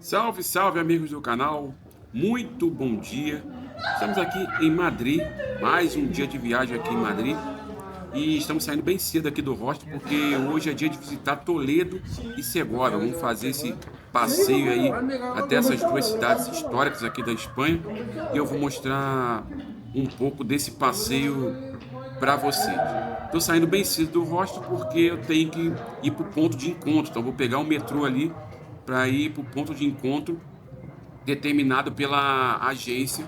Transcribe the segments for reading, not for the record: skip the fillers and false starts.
Salve, salve amigos do canal, muito bom dia. Estamos aqui em Madrid, mais um dia de viagem aqui em Madrid. E estamos saindo bem cedo aqui do hostel, porque hoje é dia de visitar Toledo e Segóvia. Vamos fazer esse passeio aí até essas duas cidades históricas aqui da Espanha. E eu vou mostrar um pouco desse passeio para vocês. Estou saindo bem cedo do hostel porque eu tenho que ir para o ponto de encontro. Então vou pegar o metrô ali para ir para o ponto de encontro determinado pela agência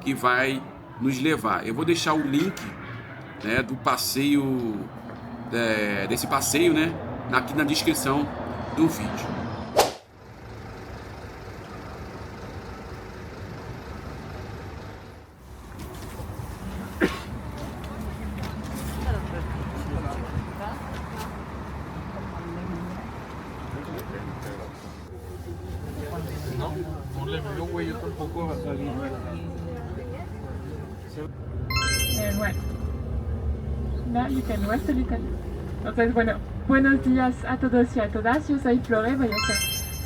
que vai nos levar. Eu vou deixar o link, né, do passeio, desse passeio, né, aqui na descrição do vídeo. Bueno, nada, you can rest a little. Entonces, bueno, buenos días a todos y a todas. Yo soy Flore, voy a ser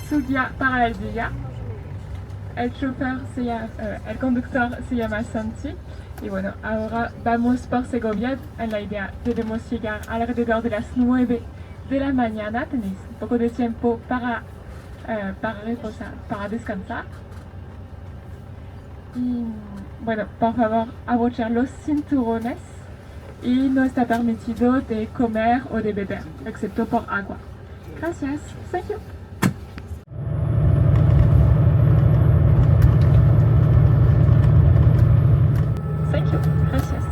su guía para el día. El el conductor se llama Santi. Y bueno, ahora vamos por Segovia en la idea. Debemos llegar alrededor de las 9 de la mañana. Tenéis un poco de tiempo para reposar, para descansar. Y bueno, por favor, abrochar los cinturones y no está permitido de comer o de beber, excepto por agua. Gracias. Thank you. Thank you. Gracias.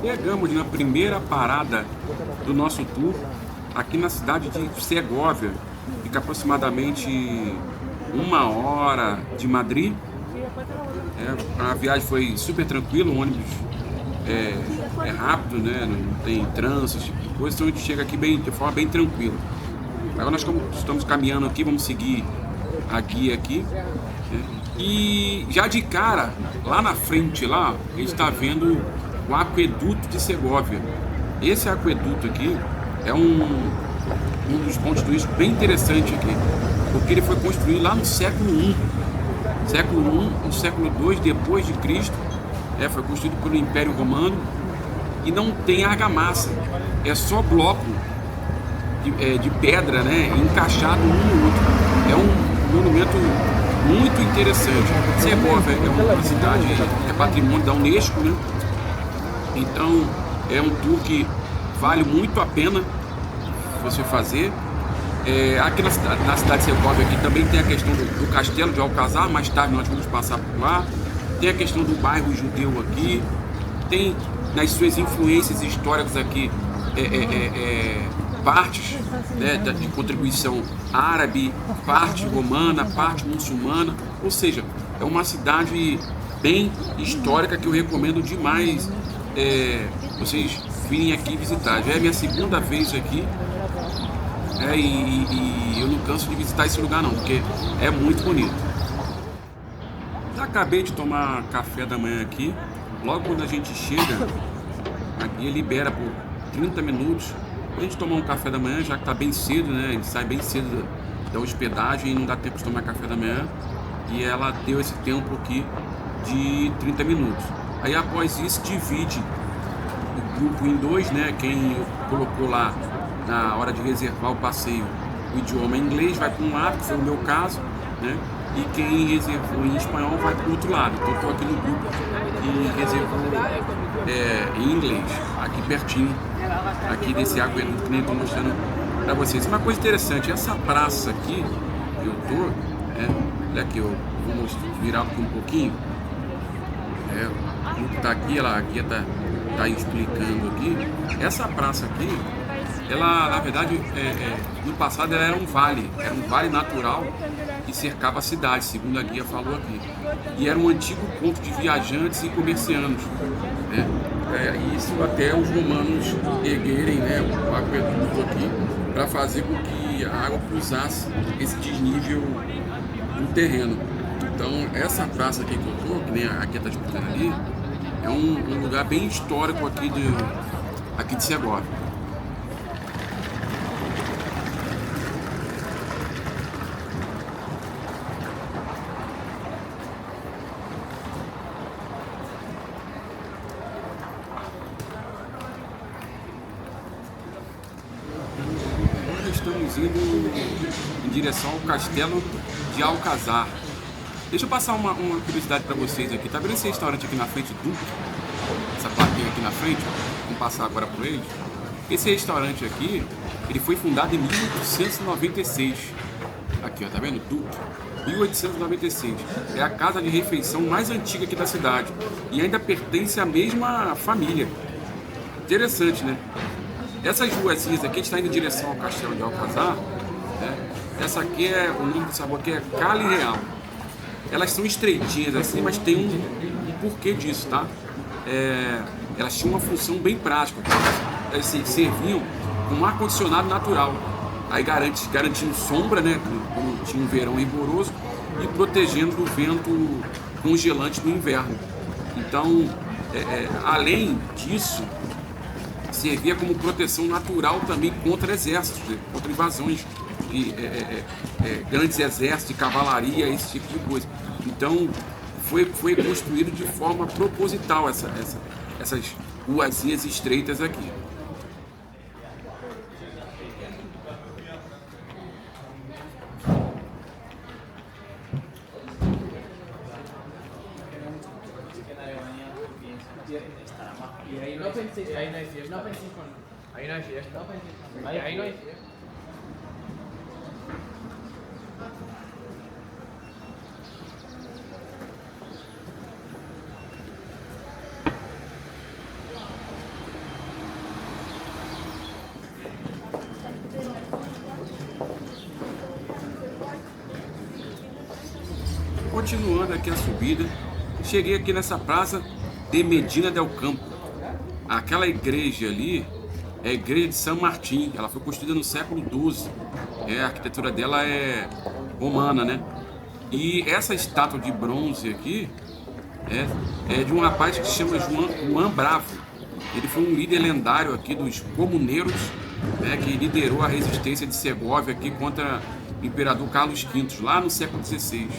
Chegamos na primeira parada do nosso tour, aqui na cidade de Segóvia. Fica aproximadamente 1 hora de Madrid. A viagem foi super tranquila, o ônibus é rápido, né? Não tem trânsito, esse tipo de coisa, então a gente chega aqui de forma bem tranquila. Agora nós estamos caminhando aqui, vamos seguir a guia aqui, né? E já de cara, lá na frente, lá, a gente está vendo o aqueduto de Segóvia. Esse aqueduto aqui é um dos pontos turísticos bem interessante aqui, porque ele foi construído lá no século I. Século I ou século II depois de Cristo. Foi construído pelo Império Romano e não tem argamassa, é só bloco de pedra, né, encaixado um no outro. É um monumento muito interessante. Segóvia é uma cidade, é patrimônio da Unesco, né? Então é um tour que vale muito a pena você fazer. Aqui na cidade de Segóvia aqui também tem a questão do castelo de Alcázar, mais tarde nós vamos passar por lá. Tem a questão do bairro judeu aqui, tem nas suas influências históricas aqui partes, né, de contribuição árabe, parte romana, parte muçulmana, ou seja, é uma cidade bem histórica que eu recomendo demais vocês virem aqui visitar. Já é minha segunda vez aqui, e eu não canso de visitar esse lugar não, porque é muito bonito. Já acabei de tomar café da manhã aqui. Logo quando a gente chega, a guia libera por 30 minutos pra gente tomar um café da manhã, já que tá bem cedo, né? A gente sai bem cedo da hospedagem e não dá tempo de tomar café da manhã. E ela deu esse tempo aqui de 30 minutos. Aí após isso divide o grupo em dois, né? Quem colocou lá na hora de reservar o passeio o idioma inglês vai para um lado, que foi o meu caso, né? E quem reservou em espanhol vai para o outro lado. Então eu estou aqui no grupo que reservou em inglês, aqui pertinho, aqui desse aqueduto que nem estou mostrando para vocês. Uma coisa interessante, essa praça aqui que eu tô, olha aqui, eu vou virar aqui um pouquinho. O grupo está aqui, a guia tá explicando aqui. Essa praça aqui, ela na verdade no passado ela era um vale natural que cercava a cidade, segundo a guia falou aqui, e era um antigo ponto de viajantes e comerciantes, né? E difícil até os romanos erguerem, né, o aqueduto aqui para fazer com que a água cruzasse esse desnível do terreno. Então essa praça aqui que eu tô, que nem aqui está disputando ali, é um lugar bem histórico aqui de Segóvia. Estamos indo em direção ao Castelo de Alcazar. Deixa eu passar uma curiosidade para vocês aqui. Tá vendo esse restaurante aqui na frente, Duque? Essa plaquinha aqui na frente? Vamos passar agora por ele. Esse restaurante aqui, ele foi fundado em 1896. Aqui, ó, tá vendo? Duque. 1896. É a casa de refeição mais antiga aqui da cidade. E ainda pertence à mesma família. Interessante, né? Essas ruazinhas aqui, a gente está indo em direção ao Castelo de Alcazar, né? Essa aqui o nome do sabor aqui é Cali Real. Elas são estreitinhas assim, mas tem um porquê disso, tá? Elas tinham uma função bem prática. Elas serviam com um ar-condicionado natural. Aí garantindo sombra, né? Quando tinha um verão rigoroso, e protegendo do vento congelante do inverno. Então, além disso, servia como proteção natural também contra exércitos, contra invasões de grandes exércitos de cavalaria, esse tipo de coisa. Então foi construído de forma proposital essas ruazinhas estreitas aqui. Ahí no hay fiesta. Ahí no hay fiesta. Ahí no hay fiesta. Continuando aqui a subida, cheguei aqui nessa praça de Medina del Campo. Aquela igreja ali é a igreja de São Martim. Ela foi construída no século XII. A arquitetura dela é romana, né? E essa estátua de bronze aqui é de um rapaz que se chama João Bravo. Ele foi um líder lendário aqui dos comuneiros, né, que liderou a resistência de Segóvia aqui contra o imperador Carlos V, lá no século XVI.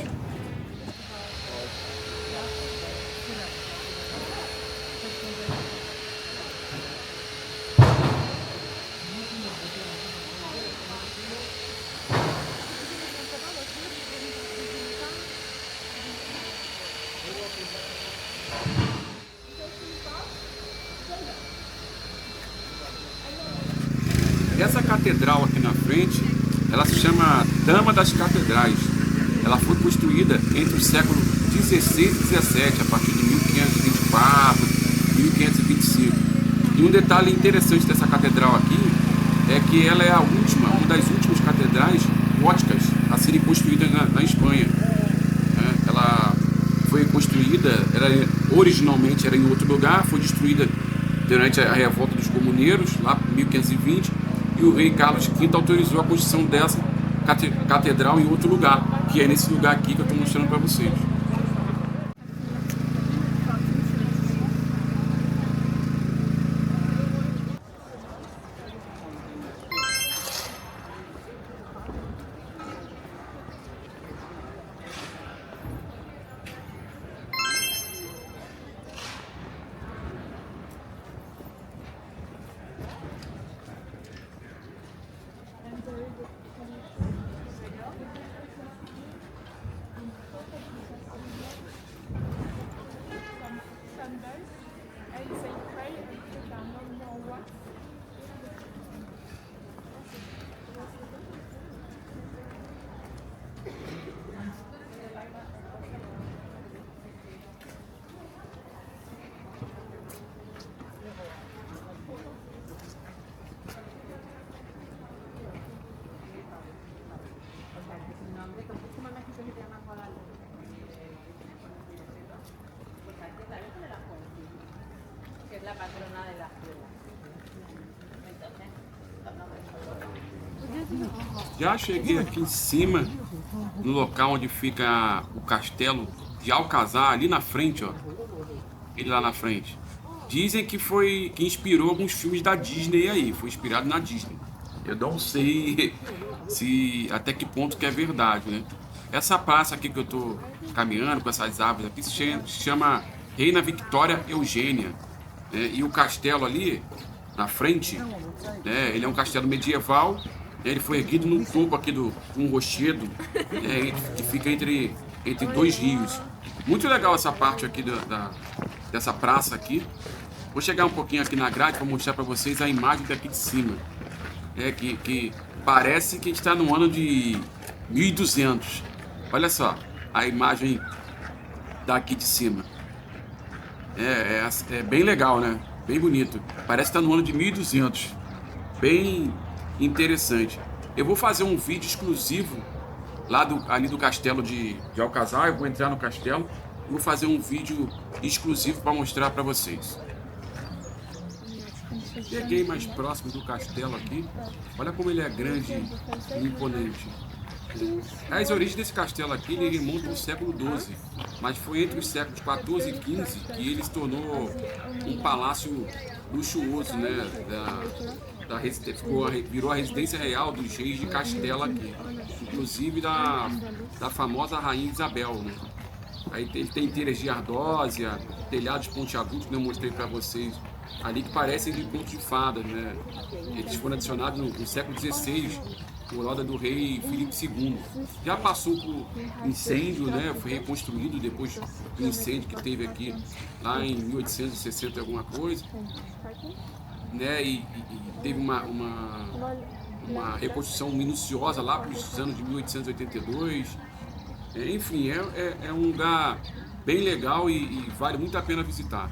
Essa catedral aqui na frente, ela se chama Dama das Catedrais. Ela foi construída entre os séculos 16 e 17, a partir de 1524, 1525. E um detalhe interessante dessa catedral aqui é que ela é uma das últimas catedrais góticas a serem construídas na Espanha. Ela foi construída, originalmente era em outro lugar, foi destruída durante a revolta dos comuneiros, lá em 1520, e o rei Carlos V autorizou a construção dessa catedral em outro lugar, que é nesse lugar aqui que eu estou mostrando para vocês. Já cheguei aqui em cima, no local onde fica o castelo de Alcazar, ali na frente, ó. Ele lá na frente. Dizem que que inspirou alguns filmes da Disney aí, foi inspirado na Disney. Eu não sei se até que ponto que é verdade, né? Essa praça aqui que eu tô caminhando com essas árvores aqui se chama Reina Victória Eugênia, né? E o castelo ali na frente, né? Ele é um castelo medieval. Ele foi erguido no topo aqui de um rochedo, né, que fica entre dois rios. Muito legal essa parte aqui dessa praça aqui. Vou chegar um pouquinho aqui na grade para mostrar para vocês a imagem daqui de cima. Que parece que a gente está no ano de 1200. Olha só a imagem daqui de cima. É bem legal, né? Bem bonito. Parece que está no ano de 1200. Bem interessante. Eu vou fazer um vídeo exclusivo ali do castelo de Alcazar. Eu vou entrar no castelo e vou fazer um vídeo exclusivo para mostrar para vocês. Cheguei mais próximo do castelo aqui. Olha como ele é grande e imponente. As origens desse castelo aqui ele remonta ao século XII, mas foi entre os séculos XIV e XV que ele se tornou um palácio luxuoso, né? Virou a residência real dos reis de Castela aqui, inclusive da famosa rainha Isabel, né? Aí ele tem telhas de ardósia, telhados pontiagudos que eu mostrei para vocês ali, que parecem de contos de fadas, né? Eles foram adicionados no século XVI por ordem do rei Filipe II. Já passou por incêndio, né? Foi reconstruído depois do incêndio que teve aqui lá em 1860 alguma coisa, né? E teve uma reconstrução minuciosa lá para os anos de 1882. Enfim, é um lugar bem legal e vale muito a pena visitar.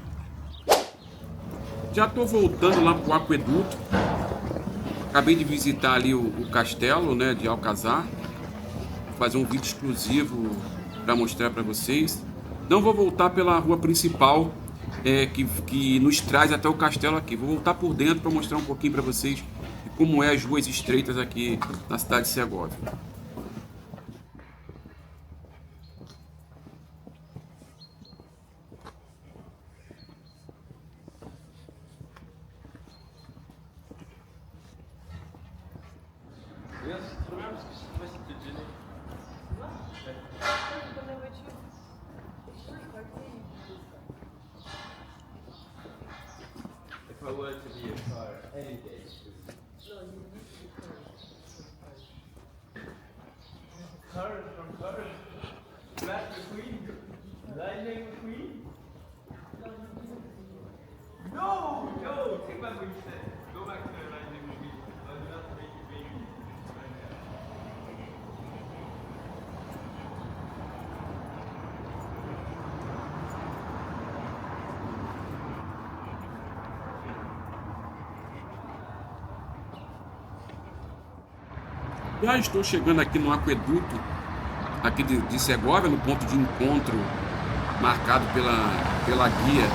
Já estou voltando lá para o aqueduto. Acabei de visitar ali o castelo, né, de Alcazar. Vou fazer um vídeo exclusivo para mostrar para vocês. Não vou voltar pela rua principal que nos traz até o castelo aqui. Vou voltar por dentro para mostrar um pouquinho para vocês de como é as ruas estreitas aqui na cidade de Segóvia. If I were to be a car any day. Current from current. Matt McQueen. Lightning McQueen. No! No! Take back what you said. Go back to the Lightning McQueen. I will not make it big. Já estou chegando aqui no aqueduto aqui de Segóvia, no ponto de encontro marcado pela guia,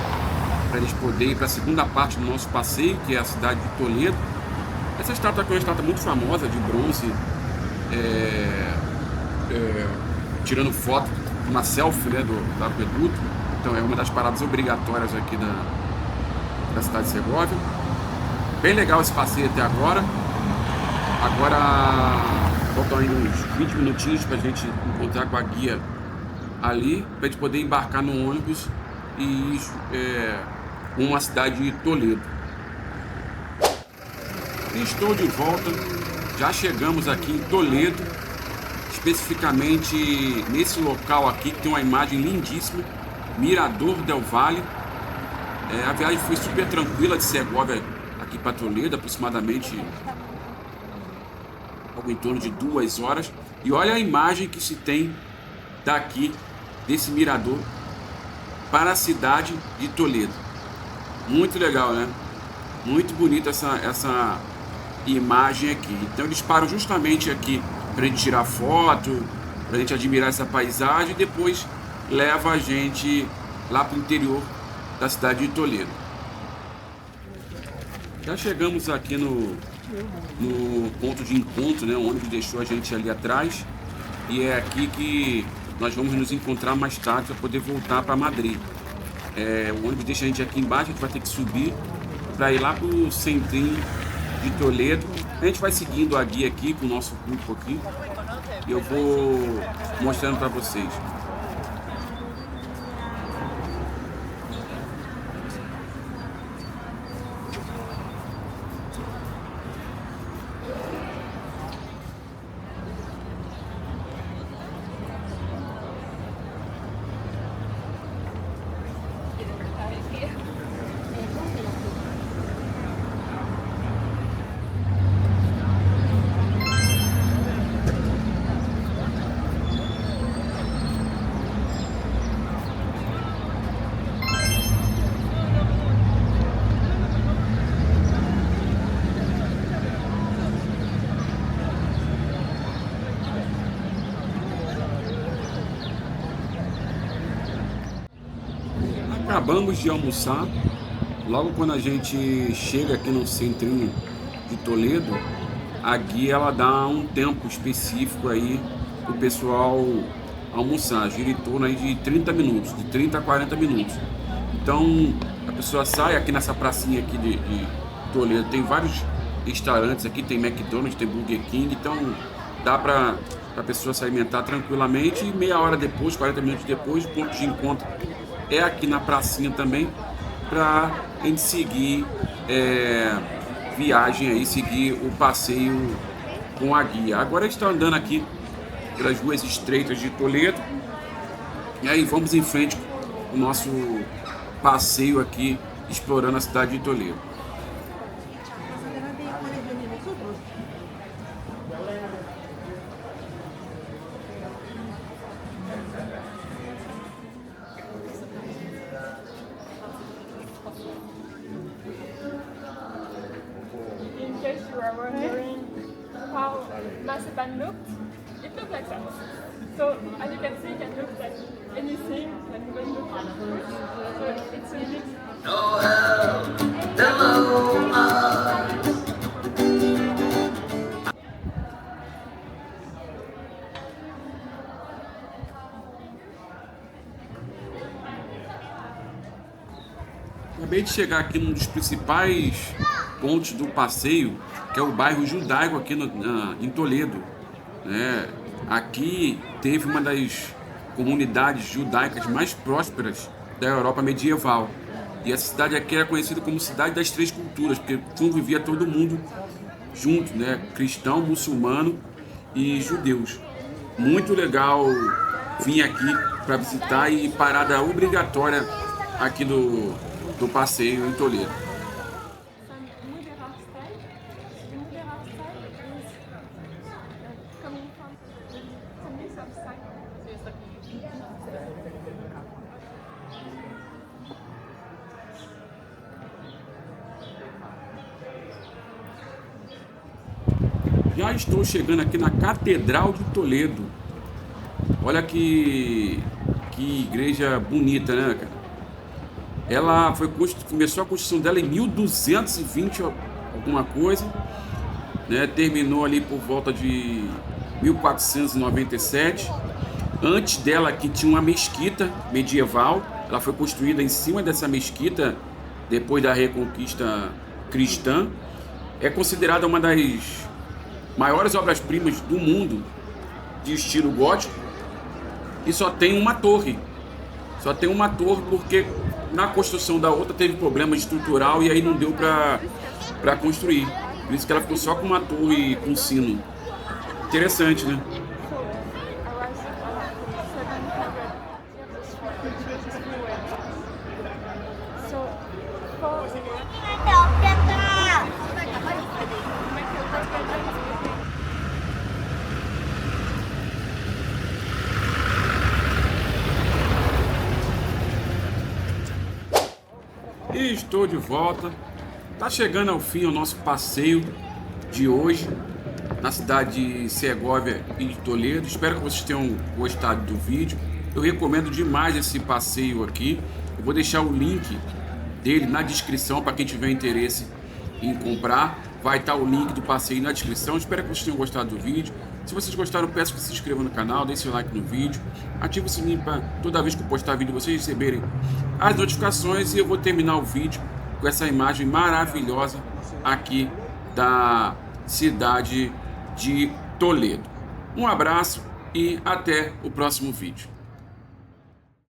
para eles poderem ir para a segunda parte do nosso passeio, que é a cidade de Toledo. Essa estátua aqui é uma estátua muito famosa, de bronze, tirando foto, uma selfie, né, do aqueduto. Então é uma das paradas obrigatórias aqui da cidade de Segóvia. Bem legal esse passeio até agora. Agora faltam ainda uns 20 minutinhos para a gente encontrar com a guia ali, para a gente poder embarcar no ônibus e ir rumo à cidade de Toledo. E estou de volta, já chegamos aqui em Toledo, especificamente nesse local aqui que tem uma imagem lindíssima, Mirador del Valle. A viagem foi super tranquila de Segóvia aqui para Toledo, aproximadamente algo em torno de 2 horas. E olha a imagem que se tem daqui desse mirador para a cidade de Toledo. Muito legal, né? Muito bonita essa imagem aqui. Então eles param justamente aqui para a gente tirar foto, para a gente admirar essa paisagem, e depois leva a gente lá para o interior da cidade de Toledo. Já chegamos aqui no ponto de encontro, né? O ônibus deixou a gente ali atrás. E é aqui que nós vamos nos encontrar mais tarde para poder voltar para Madrid. O ônibus deixa a gente aqui embaixo, a gente vai ter que subir para ir lá para o centrinho de Toledo. A gente vai seguindo a guia aqui com o nosso grupo aqui. E eu vou mostrando para vocês. Acabamos de almoçar. Logo quando a gente chega aqui no centrinho de Toledo, a guia ela dá um tempo específico aí para o pessoal almoçar, gira em torno aí de 30 minutos, de 30 a 40 minutos. Então a pessoa sai aqui nessa pracinha aqui de Toledo, tem vários restaurantes aqui, tem McDonald's, tem Burger King, então dá para a pessoa se alimentar tranquilamente e meia hora depois, 40 minutos depois, o ponto de encontro é aqui na pracinha também, para a gente seguir viagem aí, seguir o passeio com a guia. Agora a gente está andando aqui pelas ruas estreitas de Toledo e aí vamos em frente com o nosso passeio aqui, explorando a cidade de Toledo. In case you are wondering how Mazepan looked, it looked like that. So as you can see, it can look like anything that you can look at food. So it's a mix. Acabei de chegar aqui num dos principais pontos do passeio, que é o bairro judaico aqui em Toledo. Aqui teve uma das comunidades judaicas mais prósperas da Europa medieval. E essa cidade aqui era conhecida como Cidade das Três Culturas, porque convivia todo mundo junto, né? Cristão, muçulmano e judeus. Muito legal vir aqui para visitar e parada obrigatória aqui do passeio em Toledo. Já estou chegando aqui na Catedral de Toledo. Olha que igreja bonita, né, cara? Ela começou a construção dela em 1220 alguma coisa, né? Terminou ali por volta de 1497. Antes dela aqui tinha uma mesquita medieval. Ela foi construída em cima dessa mesquita depois da Reconquista cristã. É considerada uma das maiores obras-primas do mundo de estilo gótico e só tem uma torre. Só tem uma torre porque na construção da outra teve problema estrutural e aí não deu para construir. Por isso que ela ficou só com uma torre com sino. Interessante, né? E estou de volta. Tá chegando ao fim o nosso passeio de hoje na cidade de Segóvia e de Toledo. Espero que vocês tenham gostado do vídeo. Eu recomendo demais esse passeio aqui. Eu vou deixar o link dele na descrição para quem tiver interesse em comprar, vai estar o link do passeio na descrição. Espero que vocês tenham gostado do vídeo. Se vocês gostaram, peço que se inscrevam no canal, deixem o like no vídeo, ative o sininho para toda vez que eu postar vídeo vocês receberem as notificações. E eu vou terminar o vídeo com essa imagem maravilhosa aqui da cidade de Toledo. Um abraço e até o próximo vídeo.